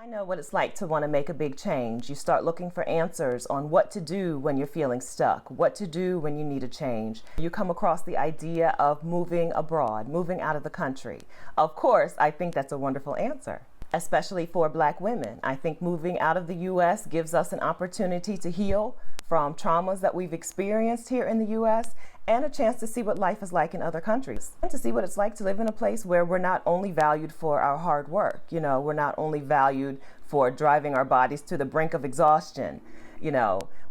I know what it's like to want to make a big change. You start looking for answers on what to do when you're feeling stuck, what to do when you need a change. You come across the idea of moving abroad, moving out of the country. Of course, I think that's a wonderful answer, especially for Black women. I think moving out of the U.S. gives us an opportunity to heal from traumas that we've experienced here in the U.S. and a chance to see what life is like in other countries and to see what it's like to live in a place where we're not only valued for our hard work, we're not only valued for driving our bodies to the brink of exhaustion,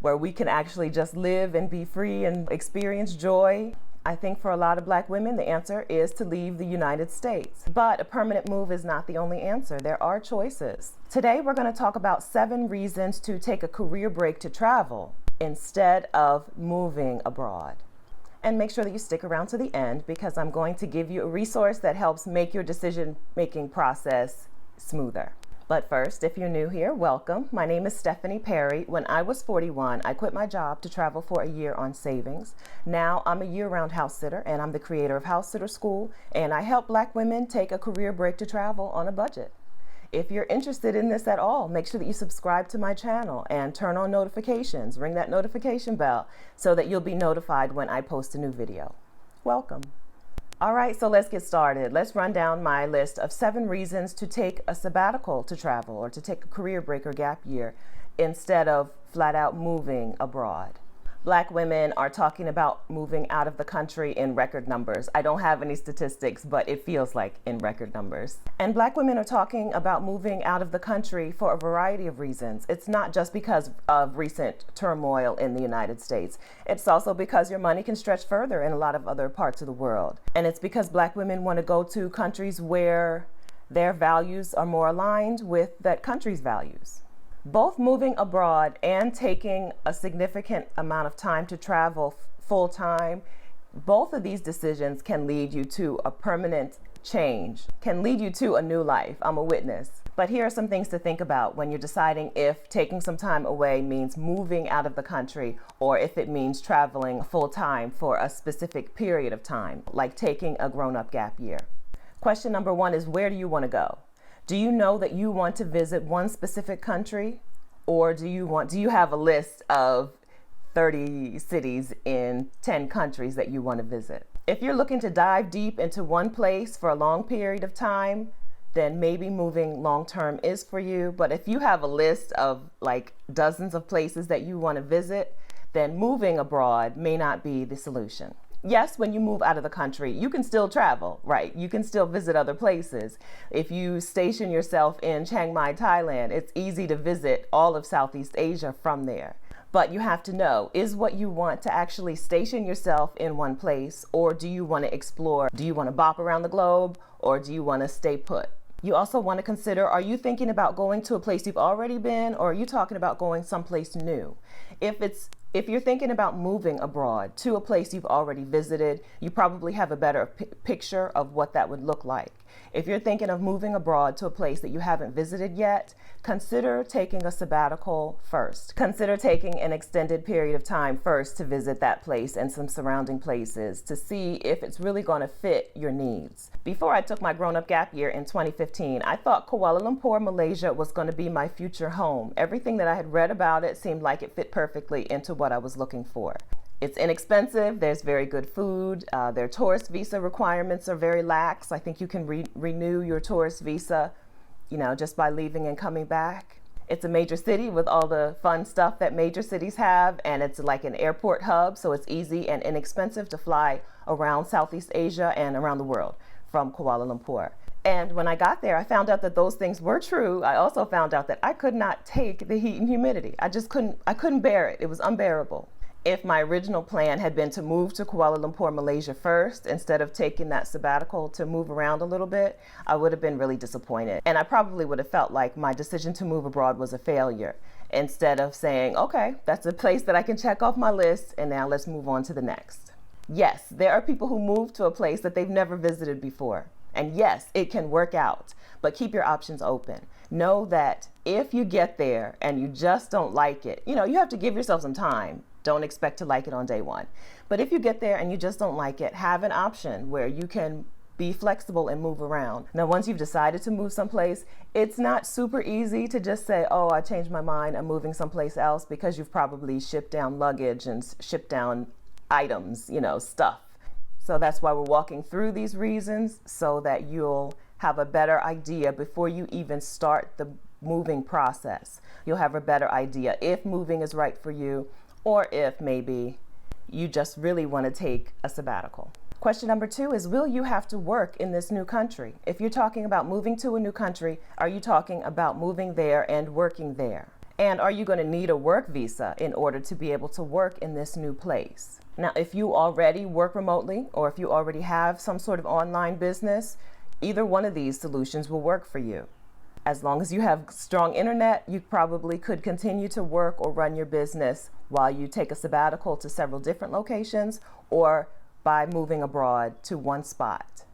where we can actually just live and be free and experience joy. I think for a lot of Black women, the answer is to leave the United States. But a permanent move is not the only answer. There are choices. Today, we're going to talk about 7 reasons to take a career break to travel instead of moving abroad. And make sure that you stick around to the end because I'm going to give you a resource that helps make your decision-making process smoother. But first, if you're new here, welcome. My name is Stephanie Perry. When I was 41, I quit my job to travel for a year on savings. Now I'm a year-round house sitter and I'm the creator of House Sitter School, and I help Black women take a career break to travel on a budget. If you're interested in this at all, make sure that you subscribe to my channel and turn on notifications, ring that notification bell so that you'll be notified when I post a new video. Welcome. All right, so let's get started. Let's run down my list of 7 reasons to take a sabbatical to travel or to take a career break or gap year instead of flat out moving abroad. Black women are talking about moving out of the country in record numbers. I don't have any statistics, but it feels like in record numbers. And Black women are talking about moving out of the country for a variety of reasons. It's not just because of recent turmoil in the United States. It's also because your money can stretch further in a lot of other parts of the world. And it's because Black women want to go to countries where their values are more aligned with that country's values. Both moving abroad and taking a significant amount of time to travel full time, both of these decisions can lead you to a permanent change, can lead you to a new life. I'm a witness. But here are some things to think about when you're deciding if taking some time away means moving out of the country or if it means traveling full time for a specific period of time, like taking a grown-up gap year. Question number 1 is, where do you want to go? Do you know that you want to visit one specific country, or do you have a list of 30 cities in 10 countries that you want to visit? If you're looking to dive deep into one place for a long period of time, then maybe moving long-term is for you. But if you have a list of like dozens of places that you want to visit, then moving abroad may not be the solution. Yes, when you move out of the country, you can still travel, right? You can still visit other places. If you station yourself in Chiang Mai, Thailand, it's easy to visit all of Southeast Asia from there. But you have to know, is what you want to actually station yourself in one place, or do you want to explore? Do you want to bop around the globe, or do you want to stay put? You also want to consider, are you thinking about going to a place you've already been, or are you talking about going someplace new? If you're thinking about moving abroad to a place you've already visited, you probably have a better picture of what that would look like. If you're thinking of moving abroad to a place that you haven't visited yet, consider taking a sabbatical first. Consider taking an extended period of time first to visit that place and some surrounding places to see if it's really going to fit your needs. Before I took my grown-up gap year in 2015, I thought Kuala Lumpur, Malaysia was going to be my future home. Everything that I had read about it seemed like it fit perfectly into what I was looking for. It's inexpensive, there's very good food, their tourist visa requirements are very lax. I think you can renew your tourist visa, just by leaving and coming back. It's a major city with all the fun stuff that major cities have, and it's like an airport hub, so it's easy and inexpensive to fly around Southeast Asia and around the world from Kuala Lumpur. And when I got there, I found out that those things were true. I also found out that I could not take the heat and humidity. I couldn't bear it. It was unbearable. If my original plan had been to move to Kuala Lumpur, Malaysia first, instead of taking that sabbatical to move around a little bit, I would have been really disappointed. And I probably would have felt like my decision to move abroad was a failure, instead of saying, okay, that's a place that I can check off my list, and now let's move on to the next. Yes, there are people who move to a place that they've never visited before. And yes, it can work out, but keep your options open. Know that if you get there and you just don't like it, you have to give yourself some time. Don't expect to like it on day 1. But if you get there and you just don't like it, have an option where you can be flexible and move around. Now, once you've decided to move someplace, it's not super easy to just say, oh, I changed my mind, I'm moving someplace else, because you've probably shipped down luggage and shipped down items, stuff. So that's why we're walking through these reasons, so that you'll have a better idea before you even start the moving process. You'll have a better idea if moving is right for you, or if maybe you just really want to take a sabbatical. Question number 2 is, will you have to work in this new country? If you're talking about moving to a new country, are you talking about moving there and working there? And are you going to need a work visa in order to be able to work in this new place? Now, if you already work remotely, or if you already have some sort of online business, either one of these solutions will work for you. As long as you have strong internet, you probably could continue to work or run your business while you take a sabbatical to several different locations, or by moving abroad to one spot.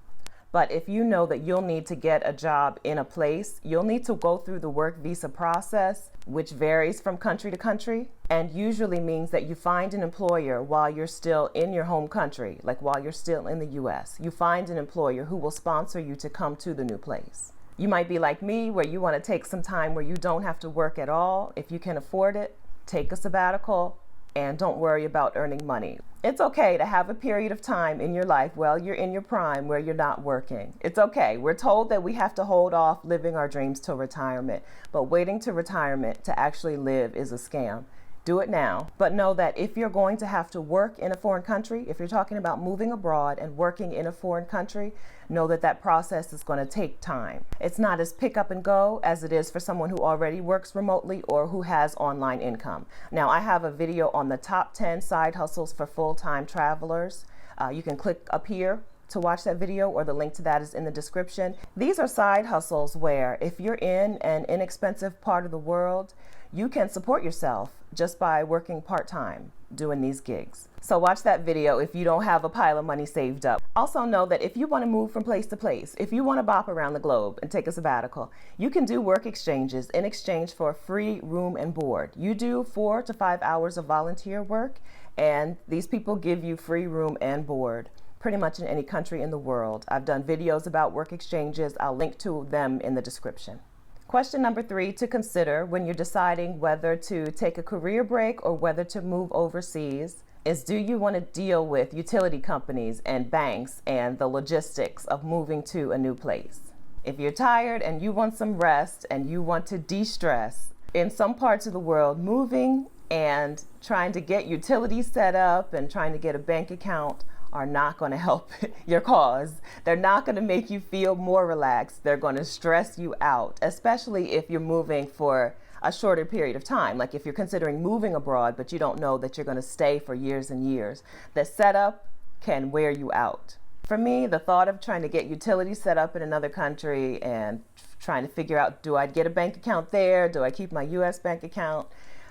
But if you know that you'll need to get a job in a place, you'll need to go through the work visa process, which varies from country to country, and usually means that you find an employer while you're still in your home country, like while you're still in the US. You find an employer who will sponsor you to come to the new place. You might be like me, where you want to take some time where you don't have to work at all. If you can afford it, take a sabbatical and don't worry about earning money. It's okay to have a period of time in your life while you're in your prime where you're not working. It's okay. We're told that we have to hold off living our dreams till retirement, but waiting to retirement to actually live is a scam. Do it now. But know that if you're going to have to work in a foreign country, if you're talking about moving abroad and working in a foreign country, know that that process is going to take time. It's not as pick up and go as it is for someone who already works remotely or who has online income. Now, I have a video on the top 10 side hustles for full-time travelers. You can click up here to watch that video, or the link to that is in the description. These are side hustles where if you're in an inexpensive part of the world, you can support yourself just by working part-time doing these gigs. So watch that video if you don't have a pile of money saved up. Also know that if you want to move from place to place, if you want to bop around the globe and take a sabbatical, you can do work exchanges in exchange for free room and board. You do 4 to 5 hours of volunteer work, and these people give you free room and board pretty much in any country in the world. I've done videos about work exchanges. I'll link to them in the description. Question number 3 to consider when you're deciding whether to take a career break or whether to move overseas is, do you want to deal with utility companies and banks and the logistics of moving to a new place? If you're tired and you want some rest and you want to de-stress, in some parts of the world, moving and trying to get utilities set up and trying to get a bank account are not going to help your cause. They're not going to make you feel more relaxed. They're going to stress you out, especially if you're moving for a shorter period of time. Like if you're considering moving abroad, but you don't know that you're going to stay for years and years. The setup can wear you out. For me, the thought of trying to get utilities set up in another country and trying to figure out, do I get a bank account there? Do I keep my US bank account?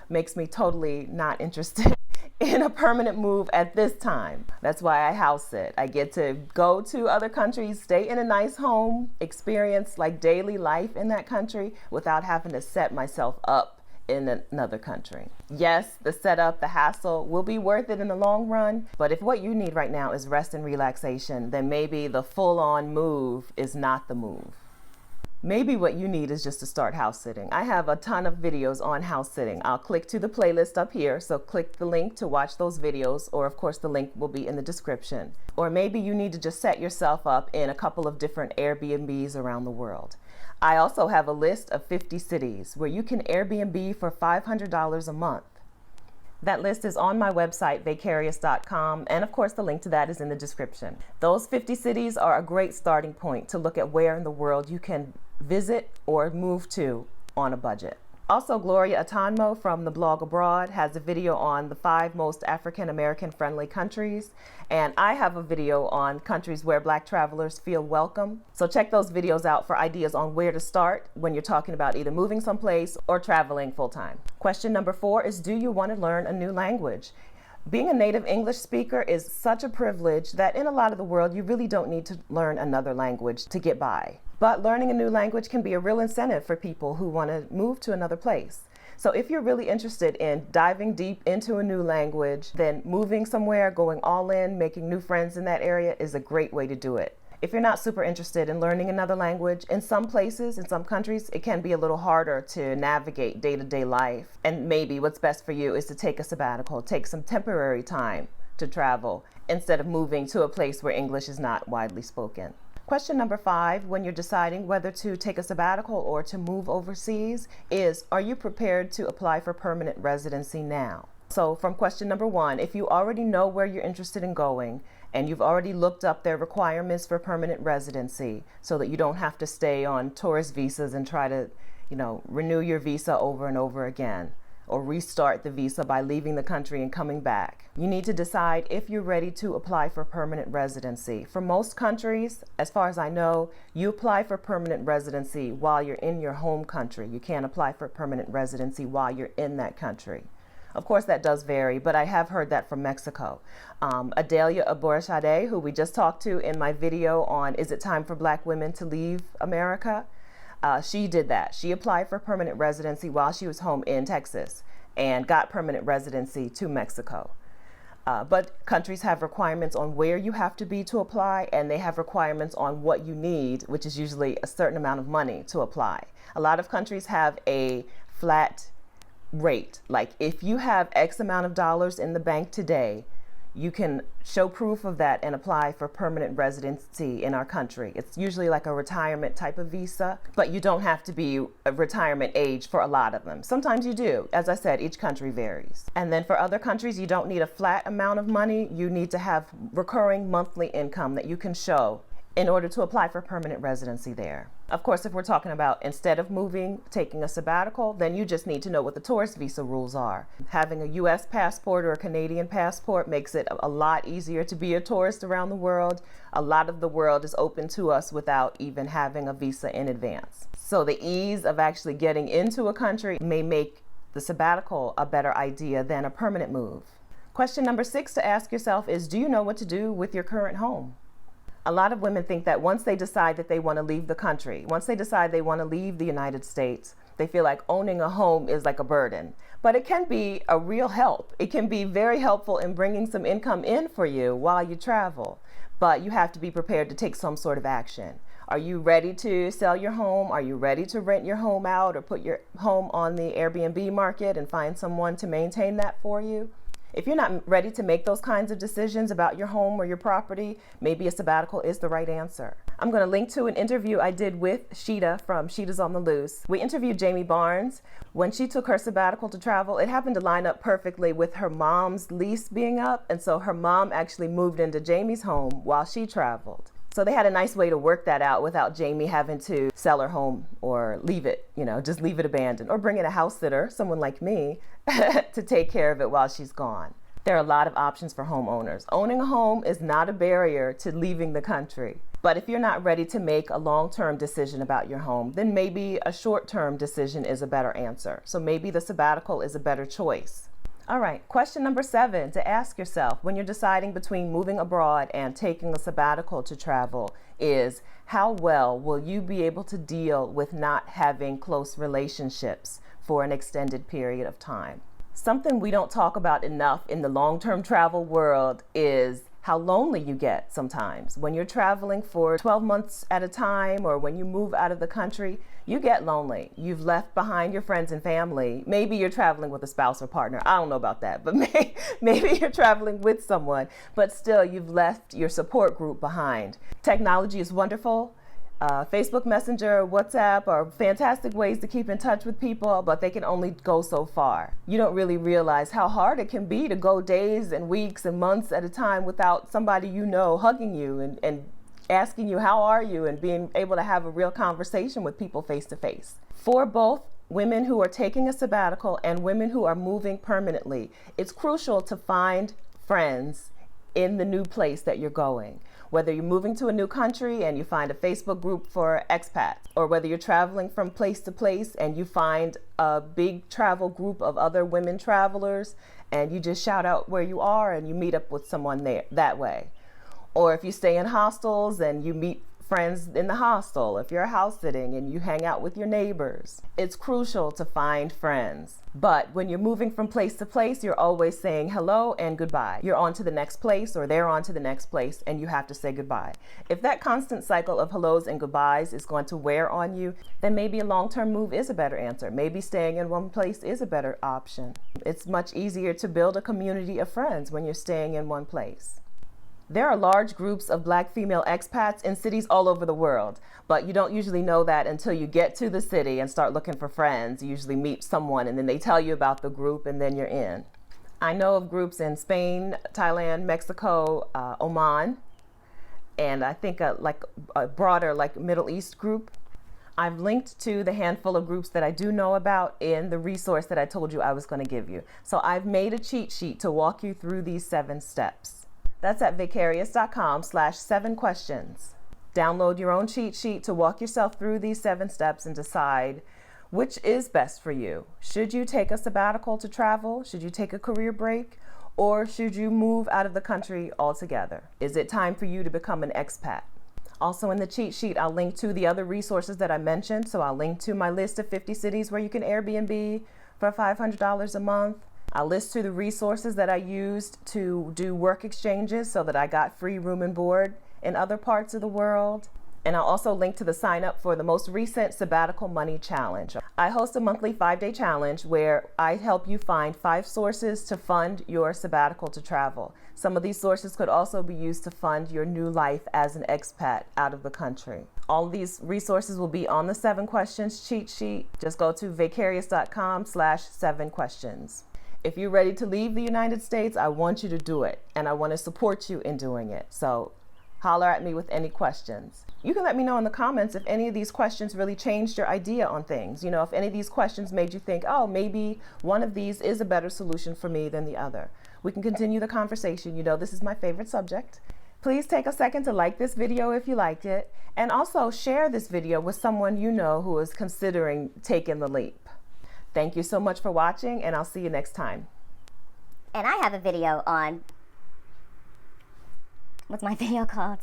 Makes me totally not interested in a permanent move at this time. That's why I house sit. I get to go to other countries, stay in a nice home, experience like daily life in that country without having to set myself up in another country. Yes, the setup, the hassle will be worth it in the long run, but if what you need right now is rest and relaxation, then maybe the full-on move is not the move. Maybe what you need is just to start house sitting. I have a ton of videos on house sitting. I'll click to the playlist up here, so click the link to watch those videos, or of course the link will be in the description. Or maybe you need to just set yourself up in a couple of different Airbnbs around the world. I also have a list of 50 cities where you can Airbnb for $500 a month. That list is on my website, vacarious.com, and of course the link to that is in the description. Those 50 cities are a great starting point to look at where in the world you can visit or move to on a budget. Also, Gloria Atanmo from the blog Abroad has a video on the 5 most African-American friendly countries, and I have a video on countries where Black travelers feel welcome. So check those videos out for ideas on where to start when you're talking about either moving someplace or traveling full-time. Question number 4 is, do you want to learn a new language? Being a native English speaker is such a privilege that in a lot of the world you really don't need to learn another language to get by. But learning a new language can be a real incentive for people who want to move to another place. So if you're really interested in diving deep into a new language, then moving somewhere, going all in, making new friends in that area is a great way to do it. If you're not super interested in learning another language, in some places, in some countries, it can be a little harder to navigate day-to-day life. And maybe what's best for you is to take a sabbatical, take some temporary time to travel instead of moving to a place where English is not widely spoken. Question number 5, when you're deciding whether to take a sabbatical or to move overseas, is, are you prepared to apply for permanent residency now? So from question number 1, if you already know where you're interested in going and you've already looked up their requirements for permanent residency so that you don't have to stay on tourist visas and try to, renew your visa over and over again, or restart the visa by leaving the country and coming back. You need to decide if you're ready to apply for permanent residency. For most countries, as far as I know, you apply for permanent residency while you're in your home country. You can't apply for permanent residency while you're in that country. Of course, that does vary, but I have heard that from Mexico. ABROADP, who we just talked to in my video on Is It Time for Black Women to Leave America? She did that. She applied for permanent residency while she was home in Texas and got permanent residency to Mexico. But countries have requirements on where you have to be to apply, and they have requirements on what you need, which is usually a certain amount of money to apply. A lot of countries have a flat rate. Like if you have X amount of dollars in the bank today, you can show proof of that and apply for permanent residency in our country. It's usually like a retirement type of visa, but you don't have to be a retirement age for a lot of them. Sometimes you do. As I said, each country varies. And then for other countries, you don't need a flat amount of money. You need to have recurring monthly income that you can show in order to apply for permanent residency there. Of course, if we're talking about instead of moving, taking a sabbatical, then you just need to know what the tourist visa rules are. Having a US passport or a Canadian passport makes it a lot easier to be a tourist around the world. A lot of the world is open to us without even having a visa in advance. So the ease of actually getting into a country may make the sabbatical a better idea than a permanent move. Question number 6 to ask yourself is, do you know what to do with your current home? A lot of women think that once they decide that they want to leave the country, once they decide they want to leave the United States, they feel like owning a home is like a burden. But it can be a real help. It can be very helpful in bringing some income in for you while you travel. But you have to be prepared to take some sort of action. Are you ready to sell your home? Are you ready to rent your home out or put your home on the Airbnb market and find someone to maintain that for you? If you're not ready to make those kinds of decisions about your home or your property, maybe a sabbatical is the right answer. I'm going to link to an interview I did with Sheeta from Sheeta's on the Loose. We interviewed Jamie Barnes. When she took her sabbatical to travel, it happened to line up perfectly with her mom's lease being up, and so her mom actually moved into Jamie's home while she traveled. So they had a nice way to work that out without Jamie having to sell her home or leave it, just leave it abandoned, or bring in a house sitter, someone like me, to take care of it while she's gone. There are a lot of options for homeowners. Owning a home is not a barrier to leaving the country. But if you're not ready to make a long-term decision about your home, then maybe a short-term decision is a better answer. So maybe the sabbatical is a better choice. All right, question number 7 to ask yourself when you're deciding between moving abroad and taking a sabbatical to travel is, how well will you be able to deal with not having close relationships for an extended period of time? Something we don't talk about enough in the long-term travel world is how lonely you get sometimes. When you're traveling for 12 months at a time, or when you move out of the country, you get lonely. You've left behind your friends and family. Maybe you're traveling with a spouse or partner. I don't know about that, but maybe you're traveling with someone, but still you've left your support group behind. Technology is wonderful. Facebook Messenger, WhatsApp are fantastic ways to keep in touch with people, but they can only go so far. You don't really realize how hard it can be to go days and weeks and months at a time without somebody hugging you and asking you how are you and being able to have a real conversation with people face to face. For both women who are taking a sabbatical and women who are moving permanently, it's crucial to find friends in the new place that you're going. Whether you're moving to a new country and you find a Facebook group for expats, or whether you're traveling from place to place and you find a big travel group of other women travelers and you just shout out where you are and you meet up with someone there that way. Or if you stay in hostels and you meet friends in the hostel, if you're house sitting and you hang out with your neighbors. It's crucial to find friends. But when you're moving from place to place, you're always saying hello and goodbye. You're on to the next place or they're on to the next place and you have to say goodbye. If that constant cycle of hellos and goodbyes is going to wear on you, then maybe a long-term move is a better answer. Maybe staying in one place is a better option. It's much easier to build a community of friends when you're staying in one place. There are large groups of Black female expats in cities all over the world, but you don't usually know that until you get to the city and start looking for friends. You usually meet someone and then they tell you about the group and then you're in. I know of groups in Spain, Thailand, Mexico, Oman, and I think like a broader like Middle East group. I've linked to the handful of groups that I do know about in the resource that I told you I was going to give you. So I've made a cheat sheet to walk you through these 7 steps. That's at vicarious.com/7questions. Download your own cheat sheet to walk yourself through these 7 steps and decide which is best for you. Should you take a sabbatical to travel? Should you take a career break? Or should you move out of the country altogether? Is it time for you to become an expat? Also in the cheat sheet, I'll link to the other resources that I mentioned. So I'll link to my list of 50 cities where you can Airbnb for $500 a month. I'll list to the resources that I used to do work exchanges so that I got free room and board in other parts of the world. And I'll also link to the sign up for the most recent Sabbatical Money Challenge. I host a monthly 5-day challenge where I help you find 5 sources to fund your sabbatical to travel. Some of these sources could also be used to fund your new life as an expat out of the country. All of these resources will be on the 7 questions cheat sheet. Just go to vicarious.com/7questions. If you're ready to leave the United States, I want you to do it, and I want to support you in doing it. So holler at me with any questions. You can let me know in the comments if any of these questions really changed your idea on things. You know, if any of these questions made you think, oh, maybe one of these is a better solution for me than the other. We can continue the conversation. You know, this is my favorite subject. Please take a second to like this video if you liked it, and also share this video with someone you know who is considering taking the leap. Thank you so much for watching, and I'll see you next time. And I have a video on, what's my video called?